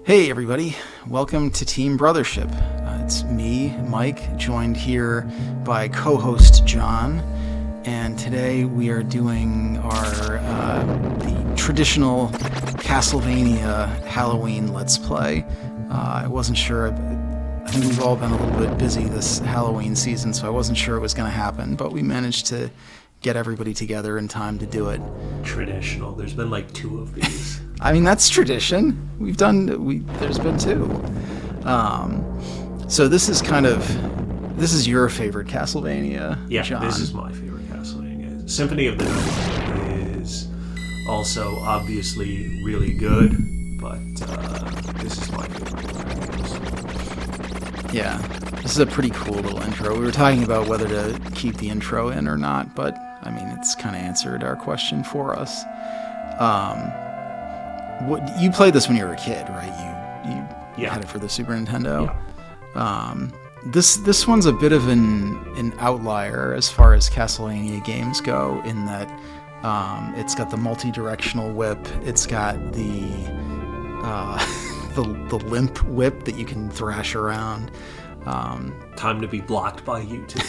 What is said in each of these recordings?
Hey everybody, welcome to Team Brothership. It's me, Mike, joined here by co-host Jon, and today we are doing the traditional Castlevania Halloween Let's Play. I wasn't sure, I think we've all been a little bit busy this Halloween season, so I wasn't sure it was going to happen, but we managed to get everybody together in time to do it. Traditional. There's been like 2 of these. I mean, that's tradition. There's been 2. So this is your favorite Castlevania, Yeah, Jon. This is my favorite Castlevania. Symphony of the Night is also obviously really good, but this is my favorite. Yeah, this is a pretty cool little intro. We were talking about whether to keep the intro in or not, but I mean, it's kind of answered our question for us. You played this when you were a kid, right? You had it for the Super Nintendo. Yeah. This one's a bit of an outlier as far as Castlevania games go, in that it's got the multi-directional whip. It's got the limp whip that you can thrash around. Time to be blocked by YouTube.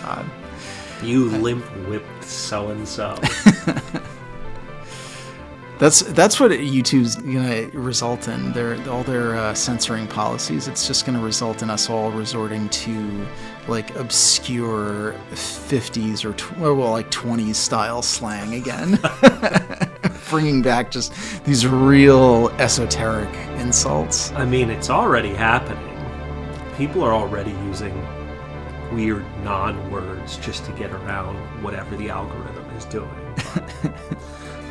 God. You limp whipped so and so. That's what YouTube's gonna result in. All their censoring policies. It's just gonna result in us all resorting to like obscure 50s or 20s style slang again, bringing back just these real esoteric insults. I mean, it's already happening. People are already using weird non-words just to get around whatever the algorithm is doing.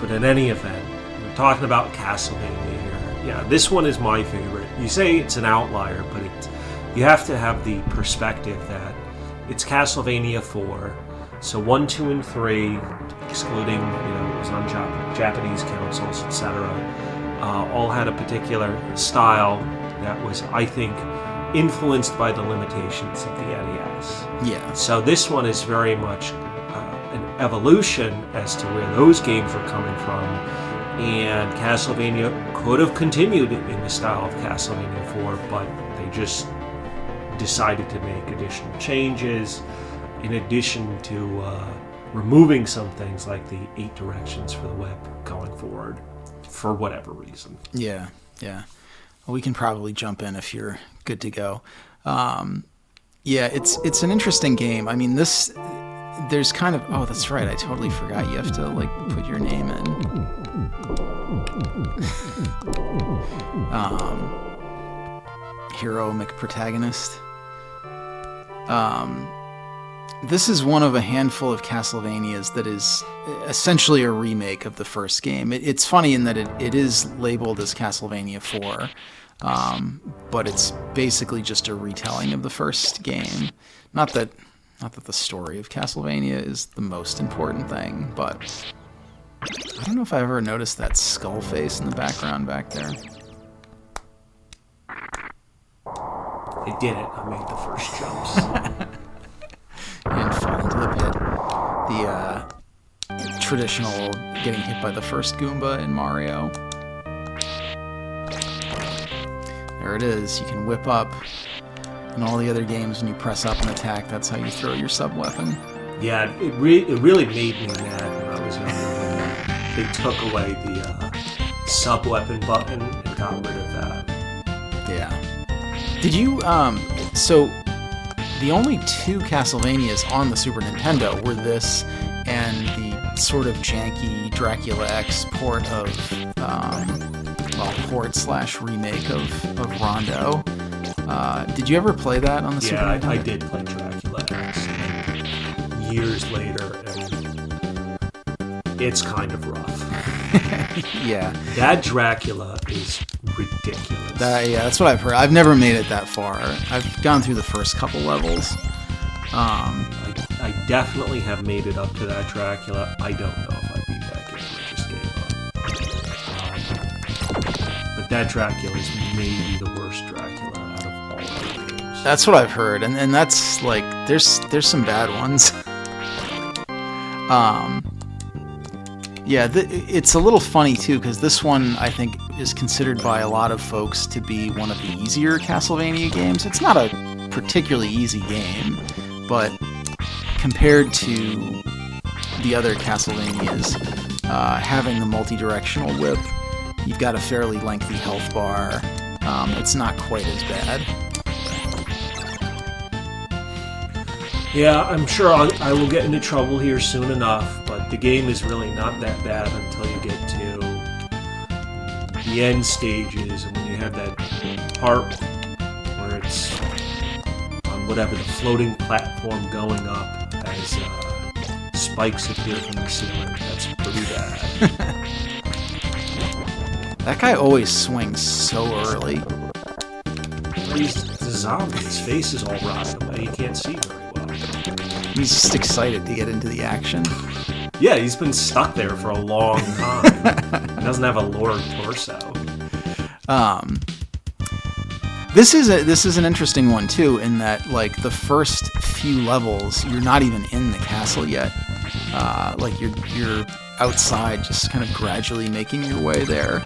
But in any event, we're talking about Castlevania here. Yeah, this one is my favorite. You say it's an outlier, but you have to have the perspective that it's Castlevania IV. So 1, 2, and 3, excluding, it was on Japanese consoles, etc., all had a particular style that was, I think, influenced by the limitations of the NES. Yeah. So this one is very much an evolution as to where those games were coming from, and Castlevania could have continued in the style of Castlevania 4, but they just decided to make additional changes, in addition to removing some things like the 8 directions for the whip going forward, for whatever reason. Yeah. Well, we can probably jump in if you're good to go. Yeah, it's an interesting game. I mean, there's kind of... Oh, that's right. I totally forgot. You have to, put your name in. Heroic protagonist. This is one of a handful of Castlevanias that is essentially a remake of the first game. It's funny in that it is labeled as Castlevania 4, but it's basically just a retelling of the first game. Not that the story of Castlevania is the most important thing, but I don't know if I ever noticed that skull face in the background back there. I did it. I made the first jumps. And fall into the pit. The traditional getting hit by the first Goomba in Mario. There it is. You can whip up. In all the other games, when you press up and attack, that's how you throw your sub-weapon. Yeah, it really made me mad when I was younger when they took away the sub-weapon button and got rid of that. Yeah. Did you, so the only 2 Castlevanias on the Super Nintendo were this and the sort of janky Dracula X port of, port/remake of Rondo. Did you ever play that on the Super Nintendo? Yeah, I did play Dracula X years later, and it's kind of rough. Yeah. That Dracula is ridiculous. That's what I've heard. I've never made it that far. I've gone through the first couple levels. I definitely have made it up to that Dracula. I don't know if I beat that game. I just gave up. But that Dracula is maybe the worst Dracula out of all the games. That's what I've heard, and that's there's some bad ones. Yeah, it's a little funny too, because this one I think is considered by a lot of folks to be one of the easier Castlevania games. It's not a particularly easy game, but compared to the other Castlevanias, having the multi-directional whip, you've got a fairly lengthy health bar. It's not quite as bad. Yeah, I'm sure I will get into trouble here soon enough, but the game is really not that bad until you get to the end stages, and when you have that part where it's on whatever the floating platform going up as spikes appear from the ceiling. That's pretty bad. That guy always swings so early. He's a zombie. His face is all rotted away. You can't see very well. He's just excited to get into the action. Yeah, he's been stuck there for a long time. He doesn't have a lower torso. This is an interesting one too, in that like the first few levels, you're not even in the castle yet. Like you're outside, just kind of gradually making your way there.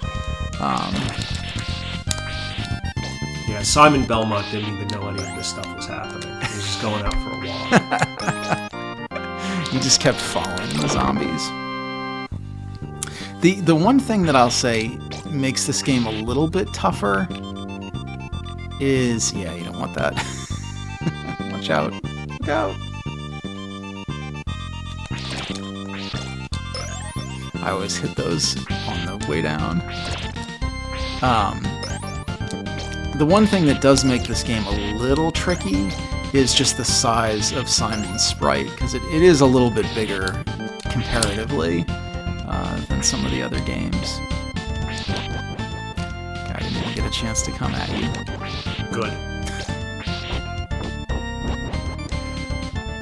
Yeah, Simon Belmont didn't even know any of this stuff was happening. He was just going out for a walk. He just kept following the zombies. The one thing that I'll say makes this game a little bit tougher is, yeah, you don't want that. Watch out. Look out. I always hit those on the way down. The one thing that does make this game a little tricky is just the size of Simon's sprite, because it is a little bit bigger comparatively than some of the other games. I didn't even get a chance to come at you. Good.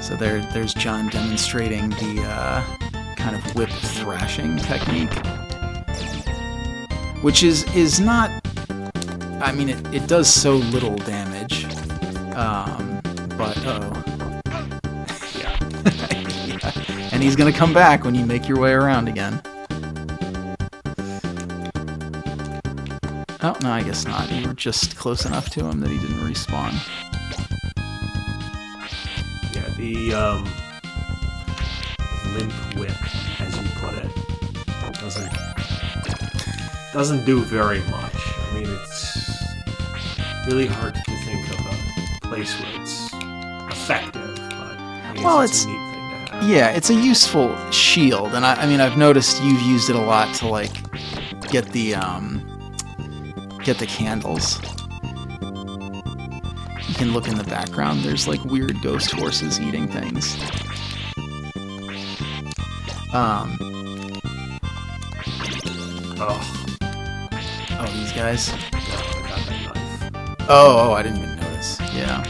So there's Jon demonstrating the kind of whip thrashing technique, which is not... I mean, it does so little damage, but Yeah. Yeah. And he's gonna come back when you make your way around again. Oh, no, I guess not. You were just close enough to him that he didn't respawn. Yeah, the limp whip, as you put it, doesn't do very much. I mean, it's really hard to think of a place where it's effective, but I guess it's a neat thing to have. Yeah, it's a useful shield, and I mean, I've noticed you've used it a lot to like get the candles. You can look in the background. There's like weird ghost horses eating things. Oh, these guys. Oh, I didn't even notice. Yeah.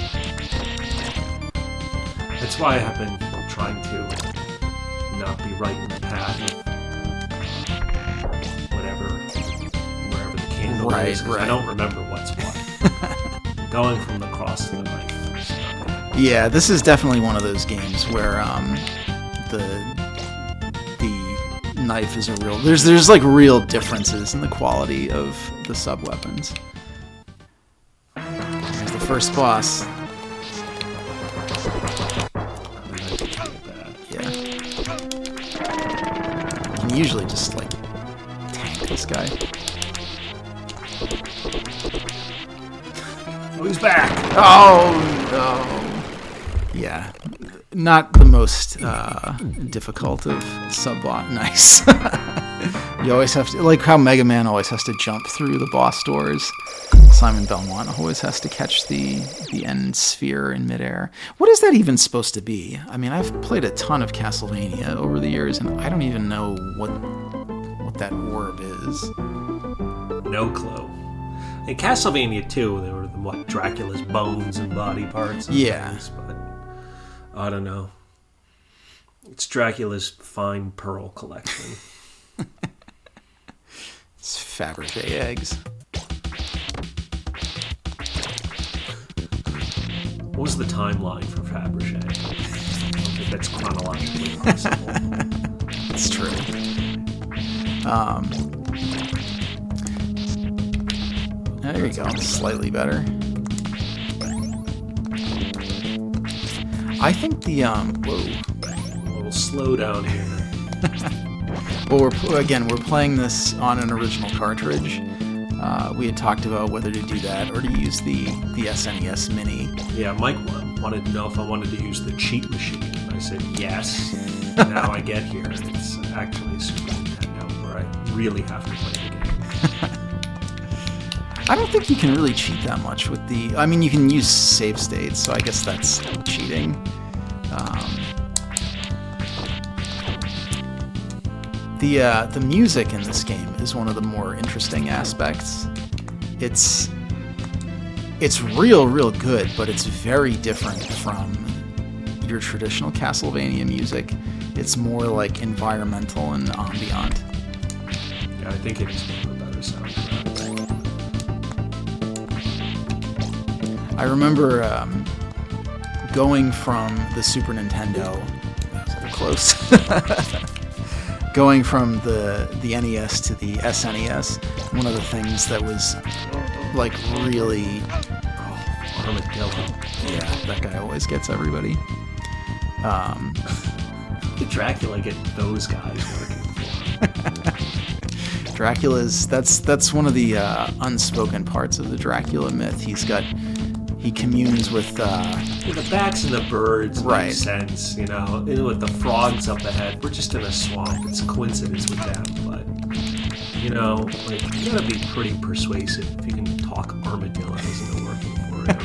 That's why I have been trying to not be right in the path of wherever the candle is. Right. I don't remember what's what. Going from the cross to the knife. Yeah, this is definitely one of those games where the knife is a real... There's like real differences in the quality of the sub-weapons. Here's the first boss. Yeah. You can usually just like tank this guy. Oh, he's back! Oh no. Yeah. Not the most difficult of sub-boss. Nice. You always have to, like how Mega Man always has to jump through the boss doors. Simon Belmont always has to catch the end sphere in midair. What is that even supposed to be? I mean, I've played a ton of Castlevania over the years, and I don't even know what that orb is. No clue. In Castlevania 2, there were Dracula's bones and body parts. And things, but I don't know. It's Dracula's fine pearl collection. It's Fabergé eggs. What was the timeline for Fabergé? I don't think that's chronologically possible. It's true. There you go. Slightly better. I think the A little slow down here. well, we're playing this on an original cartridge. We had talked about whether to do that or to use the SNES Mini. Yeah, Mike wanted to know if I wanted to use the cheat machine. I said yes. Now I get here, and it's actually a Super Nintendo where I really have to play the game. I don't think you can really cheat that much with the... I mean, you can use save states, so I guess that's cheating. The music in this game is one of the more interesting aspects. It's real good, but it's very different from your traditional Castlevania music. It's more like environmental and ambient. Yeah, I think it is one of the better soundtracks. I remember going from the Super Nintendo, that was a little close, going from the NES to the SNES, one of the things that was like really... Armadillo. Yeah, that guy always gets everybody. Did Dracula get those guys working for him? Dracula's... That's one of the unspoken parts of the Dracula myth. He communes with... the bats and the birds right. make sense, you know. And with the frogs up ahead, we're just in a swamp. It's a coincidence with them, but, you know, like, you gotta be pretty persuasive if you can talk armadillos into working for you.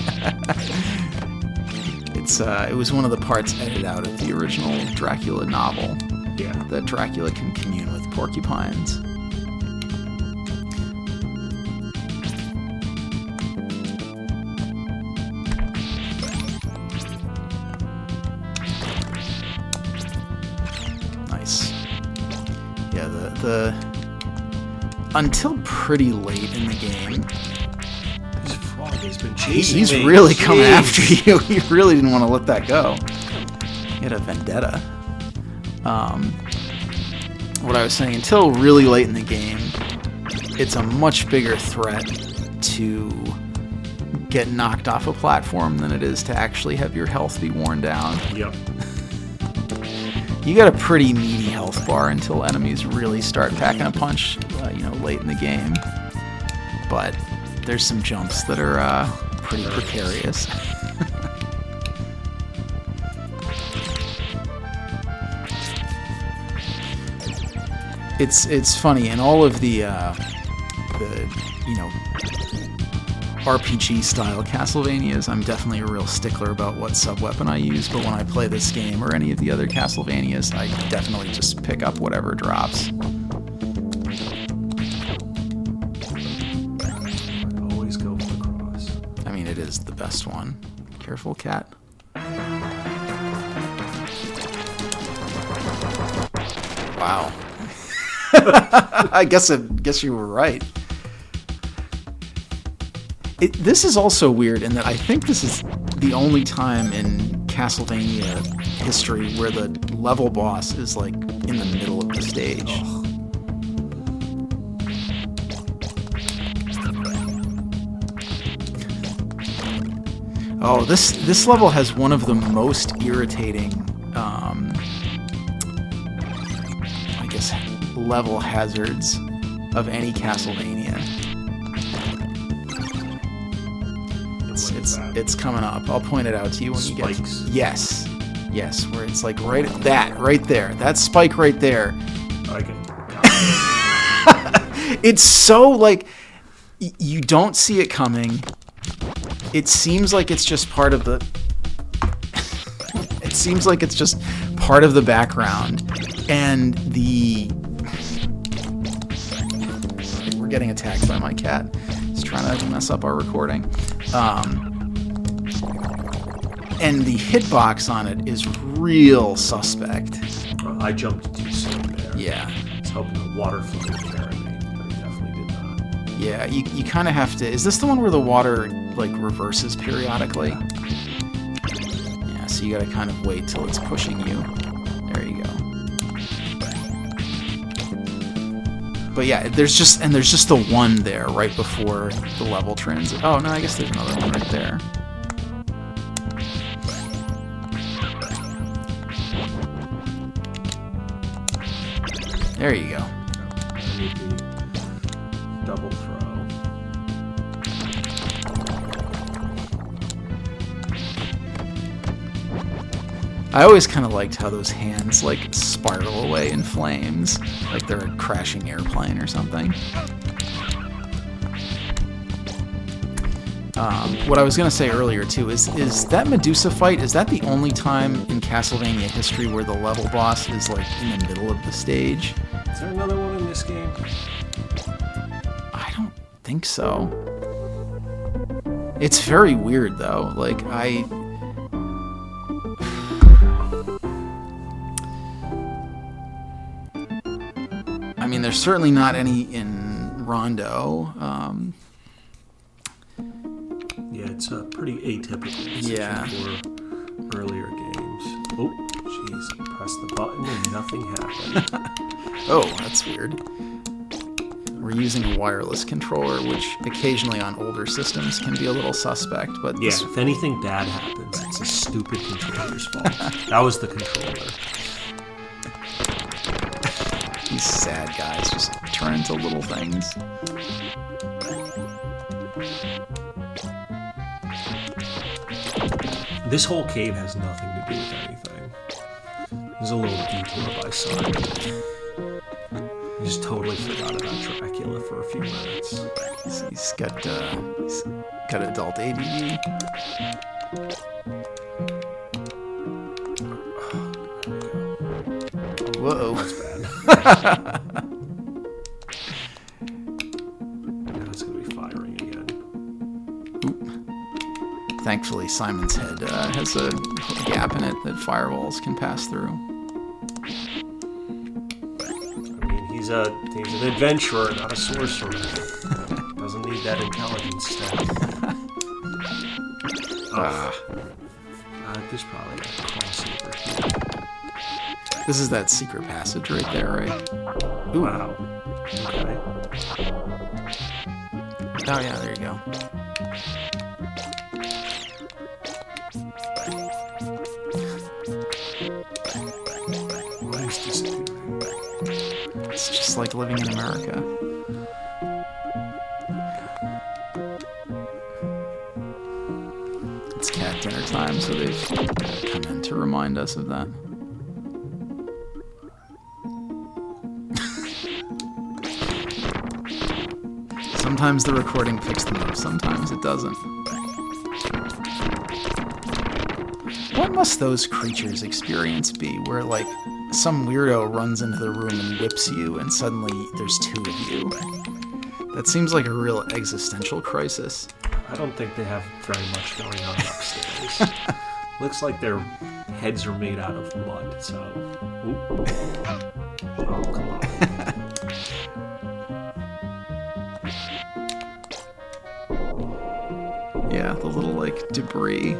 It was one of the parts edited out of the original Dracula novel. Yeah. That Dracula can commune with porcupines. Nice. Yeah, the until pretty late in the game, This frog has been chasing he's me. really coming Jeez. after you. He really didn't want to let that go. He had a vendetta. What I was saying, until really late in the game, it's a much bigger threat to get knocked off a platform than it is to actually have your health be worn down. Yep. You got a pretty meaty health bar until enemies really start packing a punch, late in the game. But there's some jumps that are pretty precarious. It's funny, in all of the RPG style Castlevanias, I'm definitely a real stickler about what sub-weapon I use, but when I play this game or any of the other Castlevanias, I definitely just pick up whatever drops. I always go for the cross. I mean, it is the best one. Careful, cat. Wow. I guess you were right. This is also weird in that I think this is the only time in Castlevania history where the level boss is like in the middle of the stage. Oh, this level has one of the most irritating, I guess, level hazards of any Castlevania. It's coming up. I'll point it out to you when Spikes. you get... Yes, where it's like right there. That spike right there. Okay. It's so like you don't see it coming. It seems like it's just part of the... It seems like it's just part of the background. And we're getting attacked by my cat. He's trying to mess up our recording. And the hitbox on it is real suspect. I jumped too soon there. Yeah. I was hoping the water flow would carry me, but it definitely did not. Yeah, you kind of have to... Is this the one where the water, like, reverses periodically? so you gotta kind of wait till it's pushing you. There you go. But yeah, there's just the one there right before the level transit. Oh no, I guess there's another one right there. There you go. Double throw. I always kind of liked how those hands like spiral away in flames, like they're a crashing airplane or something. What I was going to say earlier too is that Medusa fight, is that the only time in Castlevania history where the level boss is like in the middle of the stage? Is there another one in this game? I don't think so. It's very weird though. Like I mean, there's certainly not any in Rondo. Yeah, it's a pretty atypical position for earlier games. Oh, jeez, press the button and nothing happened. Oh, that's weird. We're using a wireless controller, which occasionally on older systems can be a little suspect. But yeah, if anything bad happens, it's a stupid controller's fault. That was the controller. These sad guys just turn into little things. This whole cave has nothing to do with anything. There's a little detour by side. I just totally forgot about Dracula for a few minutes. He's got adult ADD. Whoa. That's bad. Now it's going to be firing again. Oop. Thankfully, Simon's head has a gap in it that firewalls can pass through. I mean, he's an adventurer, not a sorcerer. Doesn't need that intelligence stuff. There's probably a crossover here. This is that secret passage right there, right? Ooh. Wow. Okay. Oh yeah, there you go. Why is disappearing? It's just like living in America. It's cat dinner time, so they've come in to remind us of that. Sometimes the recording picks them up, sometimes it doesn't. What must those creatures' experience be, where, like, some weirdo runs into the room and whips you, and suddenly there's two of you? That seems like a real existential crisis. I don't think they have very much going on upstairs. Looks like their heads are made out of mud, so... Ooh. Oh, come on. Yeah, the little, like, debris.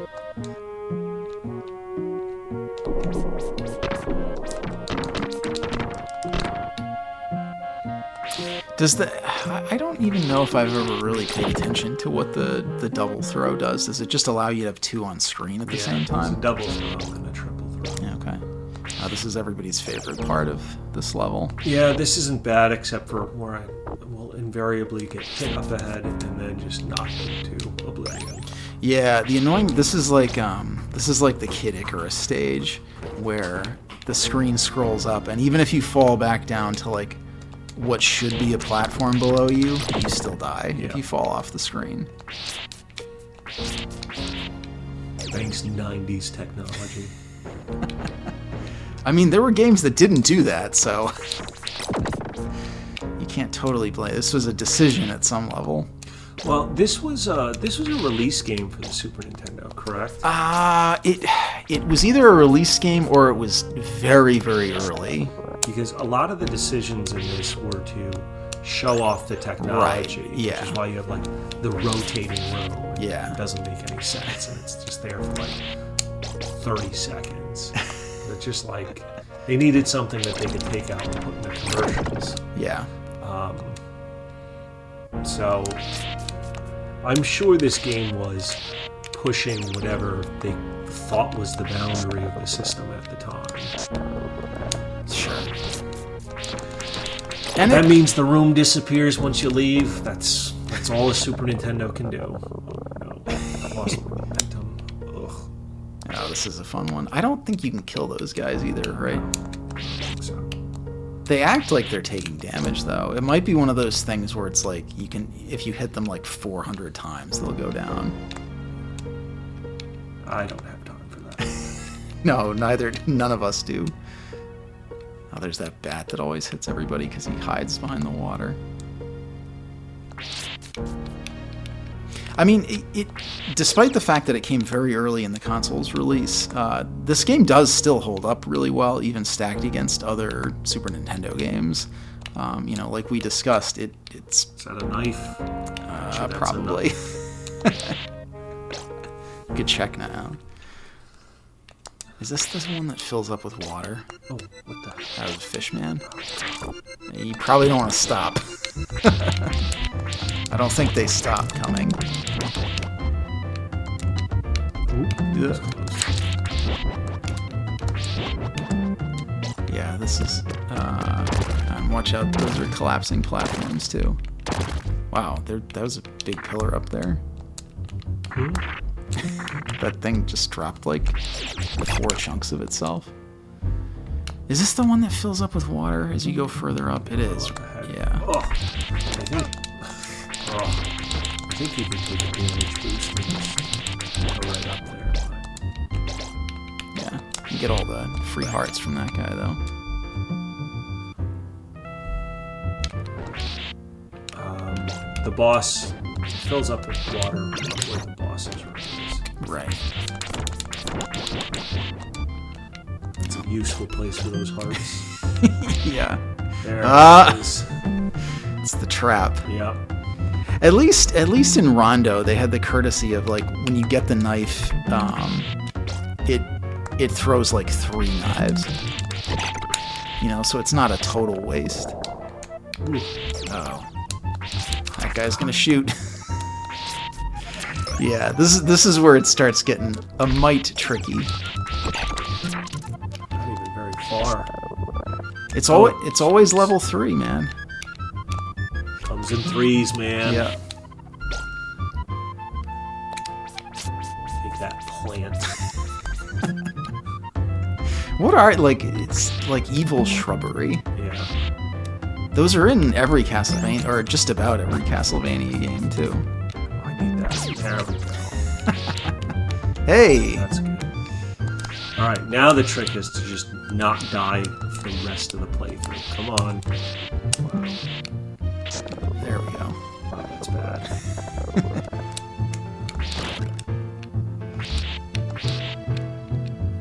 I don't even know if I've ever really paid attention to what the double throw does. Does it just allow you to have two on screen at the same time? It's a double throw and a triple throw. Yeah, okay. This is everybody's favorite part of this level. Yeah, this isn't bad except for where I will invariably get hit up ahead and then just knocked into oblivion. Yeah, the annoying. This is like the Kid Icarus stage where the screen scrolls up, and even if you fall back down to like what should be a platform below you, you still die if you fall off the screen. Thanks, 90s technology. I mean, there were games that didn't do that, so you can't totally blame. This was a decision at some level. Well, this was a release game for the Super Nintendo, correct? It was either a release game or it was very, very early. Because a lot of the decisions in this were to show off the technology. Right, yeah. Which is why you have, like, the rotating room. Yeah. It doesn't make any sense, and it's just there for, like, 30 seconds. They're just like, they needed something that they could take out and put in the commercials. Yeah. So I'm sure this game was pushing whatever they thought was the boundary of the system at the time. Sure. And that means the room disappears once you leave. That's all a Super Nintendo can do. No, I lost momentum. Ugh. Oh, this is a fun one. I don't think you can kill those guys either, right? I think so. They act like they're taking damage, though. It might be one of those things where it's like you can, if you hit them like 400 times, they'll go down. I don't have time for that. No, none of us do. Oh, there's that bat that always hits everybody because he hides behind the water. I mean, despite the fact that it came very early in the console's release, this game does still hold up really well, even stacked against other Super Nintendo games. Like we discussed, it's... Is that a knife? Probably. Good check now. Is this the one that fills up with water? Oh, what the? That was a fish man. You probably don't want to stop. I don't think they stop coming. Ooh, yeah, this is... and watch out, those are collapsing platforms, too. Wow, that was a big pillar up there. That thing just dropped like 4 chunks of itself. Is this the one that fills up with water as you go further up? It is. Yeah. Oh, I think you can take a damage boost and just go right up there. Yeah. You get all the free hearts from that guy, though. The boss fills up with water where the boss is. Right. It's a useful place for those hearts. Yeah. There it is. It's the trap. Yep. At least in Rondo, they had the courtesy of, like, when you get the knife, it throws like 3 knives. So it's not a total waste. Ooh. Oh. That guy's gonna shoot. Yeah, this is where it starts getting a mite tricky. Not even very far. It's always level 3, man. Comes in 3s, man. Yeah. Take that plant. What are it's like evil shrubbery. Yeah. Those are in every Castlevania, or just about every Castlevania game too. I need that. There we go. Hey! That's good. Alright, now the trick is to just not die for the rest of the playthrough. Come on. There we go. Oh, that's bad.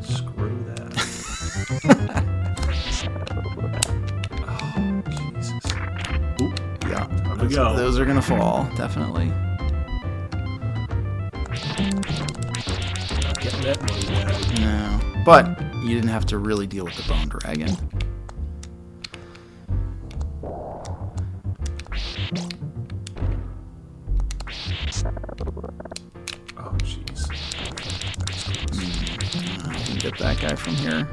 Screw that. Oh, Jesus. Oop. Yeah. There we go. Those are gonna fall, definitely. Not getting that money back. No. But you didn't have to really deal with the bone dragon. Oh, jeez. I can get that guy from here.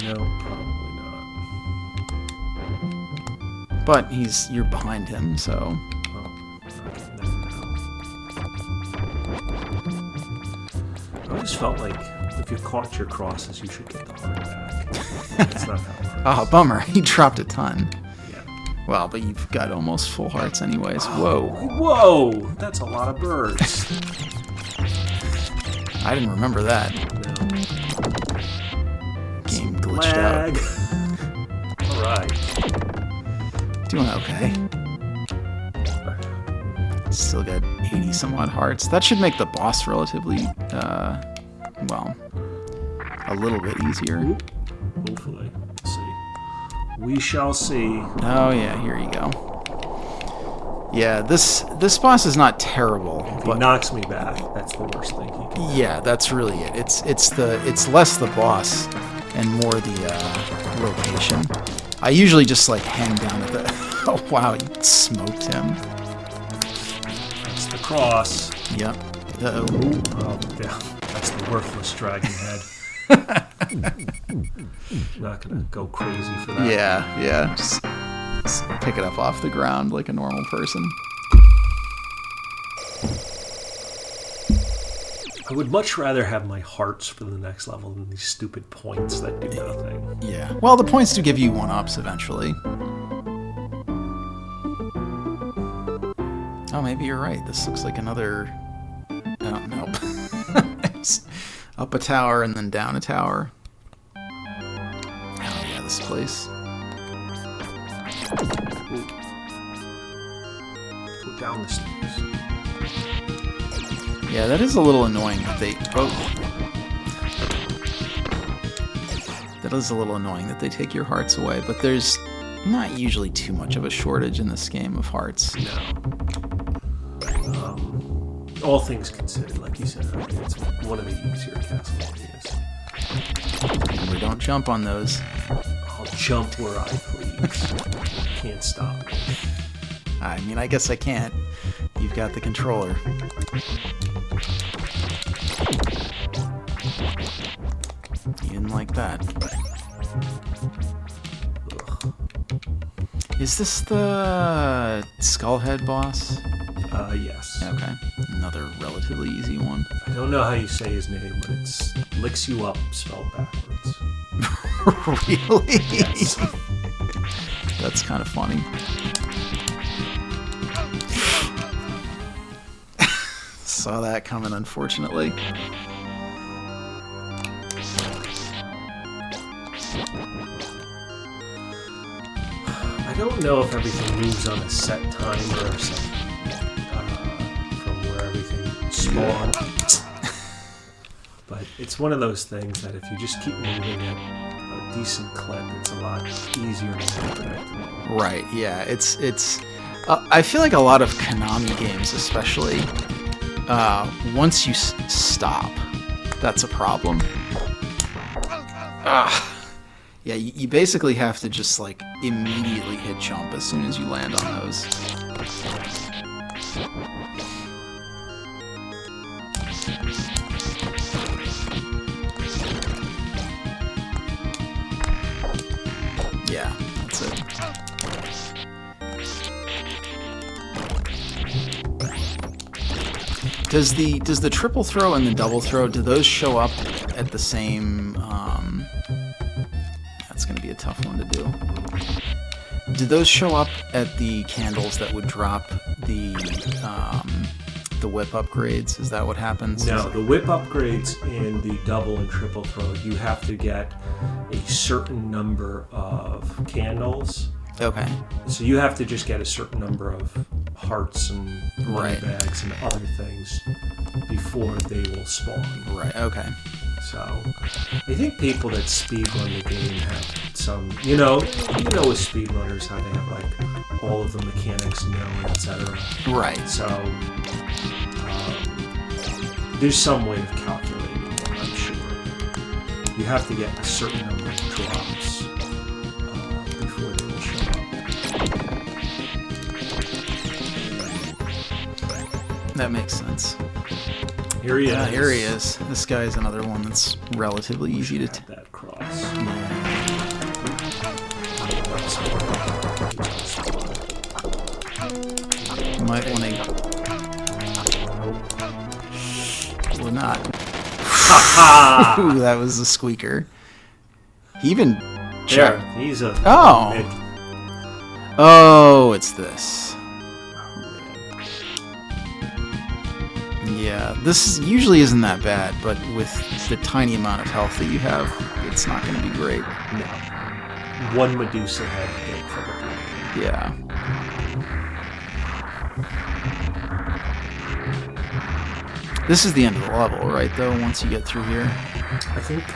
No, probably not. But you're behind him, so... Oh, no. I always felt like if you caught your crosses, you should get the heart back. That's not how it works. Oh, bummer. He dropped a ton. Yeah. Well, but you've got almost full hearts anyways. Whoa. Whoa! That's a lot of birds. I didn't remember that. No. Game glitched out. Alright. Doing okay. Still got 80 some odd hearts. That should make the boss relatively, well, a little bit easier. Ooh. Hopefully. Let's see. We shall see. Oh yeah, here you go. Yeah, this boss is not terrible. If he But knocks me back, that's the worst thing he can do. yeah, that's really it. It's less the boss and more the location. I usually just like hang down at the. Oh wow, you smoked him. That's the cross. Yep. Uh-oh. Oh, yeah. That's the worthless dragon head. Not gonna go crazy for that. Yeah. Just pick it up off the ground like a normal person. I would much rather have my hearts for the next level than these stupid points that do nothing. Yeah. Well, the points do give you 1-ups eventually. Oh, maybe you're right. This looks like another... Oh, nope. It's up a tower and then down a tower. Oh, yeah, this place. Ooh. Go down the stairs. Yeah, that is a little annoying that they... Oh. That is a little annoying that they take your hearts away, but there's not usually too much of a shortage in this game of hearts. No. All things considered, like you said earlier, it's one of the easier Castlevanias. We don't jump on those. I'll jump where I please. Can't stop me. I mean, I guess I can't. You've got the controller. You didn't like that. Ugh. Is this the Skullhead boss? Yes. Okay. Another relatively easy one. I don't know how you say his name, but it's licks you up spelled backwards. Really? Yes. That's kind of funny. Saw that coming, unfortunately. I don't know if everything moves on a set time or a set from where everything spawned. But it's one of those things that if you just keep moving at a decent clip, it's a lot easier to make predictable. Right, yeah. It's I feel like a lot of Konami games, especially, once you stop, that's a problem. Yeah, you basically have to just, like, immediately hit jump as soon as you land on those. Yeah, that's it. Does the triple throw and the double throw, do those show up at the same... That's going to be a tough one to do. Do those show up at the candles that would drop the whip upgrades? Is that what happens? No, the whip upgrades in the double and triple throw, you have to get a certain number of candles. Okay. So you have to just get a certain number of hearts and money Right. bags and other things before they will spawn. Right, okay. So I think people that speedrun the game have some, with speedrunners how they have like all of the mechanics known, etc. Right. So there's some way of calculating it, I'm sure. You have to get a certain number of drops before they will show up. That makes sense. Here he is. Yeah, here he is. This guy is another one that's relatively easy to... That cross. You might want to... Or not. Ooh, that was a squeaker. He even... There, he's a... Oh! Oh, it's this. Yeah, this usually isn't that bad, but with the tiny amount of health that you have, it's not going to be great. No. One Medusa head hit probably. Yeah. This is the end of the level, right, though, once you get through here? I think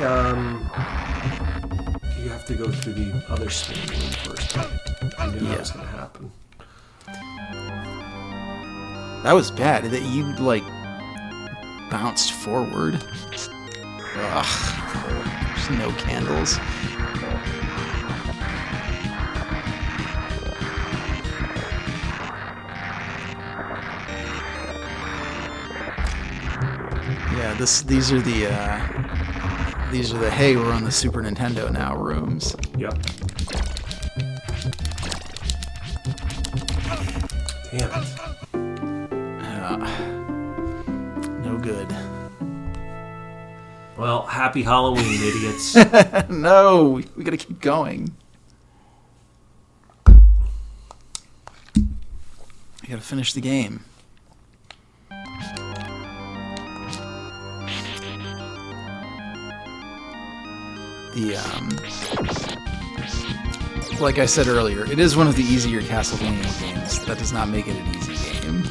you have to go through the other spin room first. I knew that was going to happen. that was bad. That you, like, bounced forward. Ugh. There's no candles. Yeah, these are the hey, we're on the Super Nintendo now rooms. Yep. Damn it. No good. Well, happy Halloween, idiots. No, we gotta keep going. We gotta finish the game. Like I said earlier, it is one of the easier Castlevania games. That does not make it an easy game.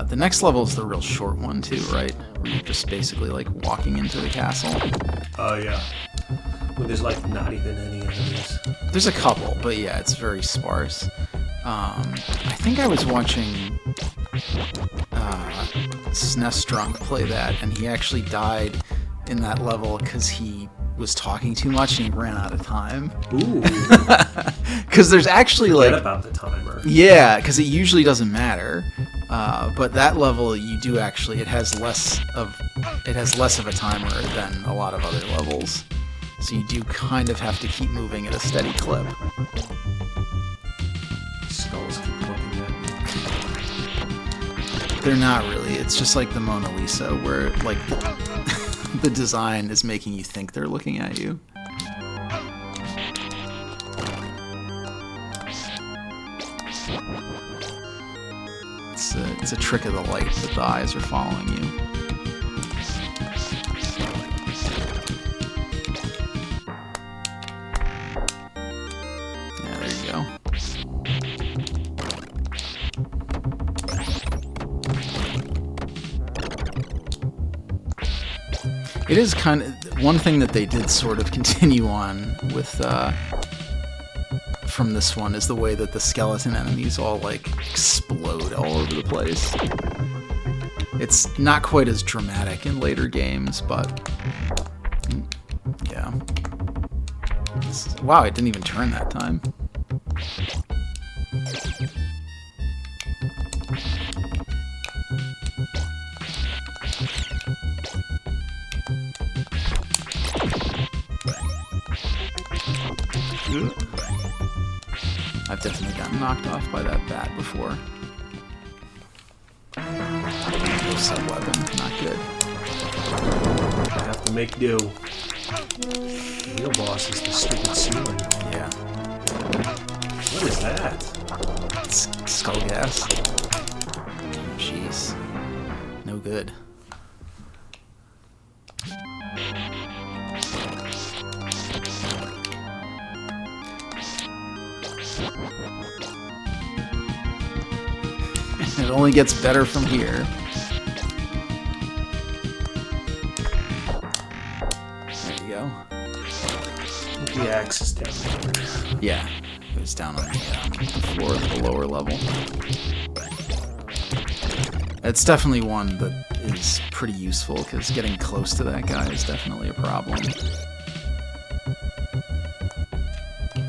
The next level is the real short one too, right? Where you're just basically like walking into the castle. Oh, yeah. Well, there's like not even any enemies. There's a couple, but yeah, it's very sparse. I think I was watching SNES Drunk play that, and he actually died in that level because he was talking too much and he ran out of time. Ooh. Because there's actually Forget like about the timer. Yeah, because it usually doesn't matter. But that level, you do actually. It has less of a timer than a lot of other levels, so you do kind of have to keep moving at a steady clip. Skulls keep looking at me. They're not really. It's just like the Mona Lisa, where like the design is making you think they're looking at you. It's a trick of the light that the eyes are following you. Yeah, there you go. It is kind of one thing that they did sort of continue on with from this one is the way that the skeleton enemies all like explode all over the place. It's not quite as dramatic in later games, but yeah. Wow, it didn't even turn that time. I've definitely gotten knocked off by that bat before. No sub-weapon, not good. I have to make do. The real boss is the stupid ceiling. Yeah. What is that? It's skull gas. Jeez. No good. It only gets better from here. There you go. The axe is down there. Yeah, it was down on the floor of the lower level. It's definitely one that is pretty useful, because getting close to that guy is definitely a problem.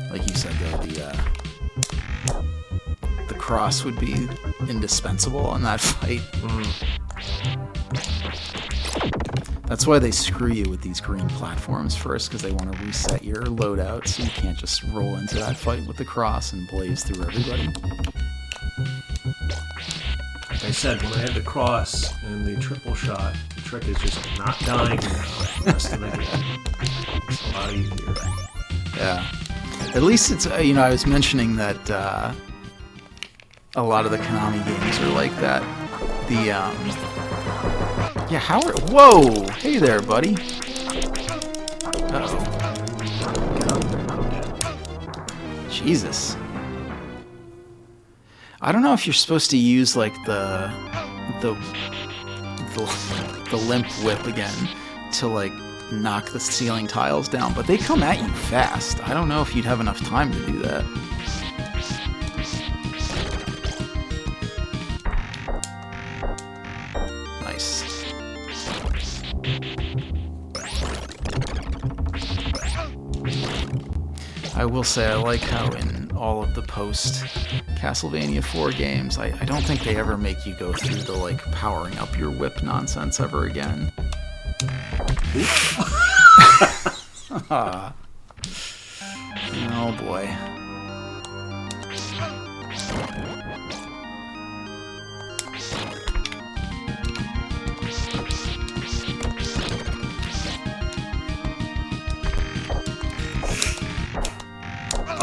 Like you said, though, the cross would be indispensable in that fight. That's why they screw you with these green platforms first, because they want to reset your loadout, so you can't just roll into that fight with the cross and blaze through everybody. Like I said, when I had the cross and the triple shot, the trick is just not dying now. The rest of the game. It's a lot easier. Yeah. At least it's, I was mentioning that a lot of the Konami games are like that. Yeah, Howard. Whoa! Hey there, buddy. Uh-oh. Jesus. I don't know if you're supposed to use like the limp whip again to like knock the ceiling tiles down, but they come at you fast. I don't know if you'd have enough time to do that. Nice. I will say I like how in all of the post Castlevania IV games, I don't think they ever make you go through the like powering up your whip nonsense ever again. Oh boy.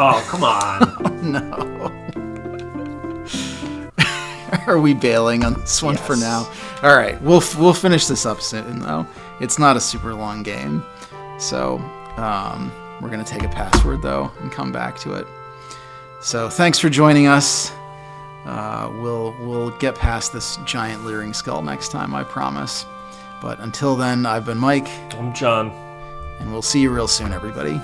Oh, come on. No. Are we bailing on this one for now? All right, we'll finish this up soon, though. It's not a super long game, so we're gonna take a password though and come back to it. So thanks for joining us. We'll get past this giant leering skull next time, I promise. But until then, I've been Mike. I'm John. And we'll see you real soon, everybody.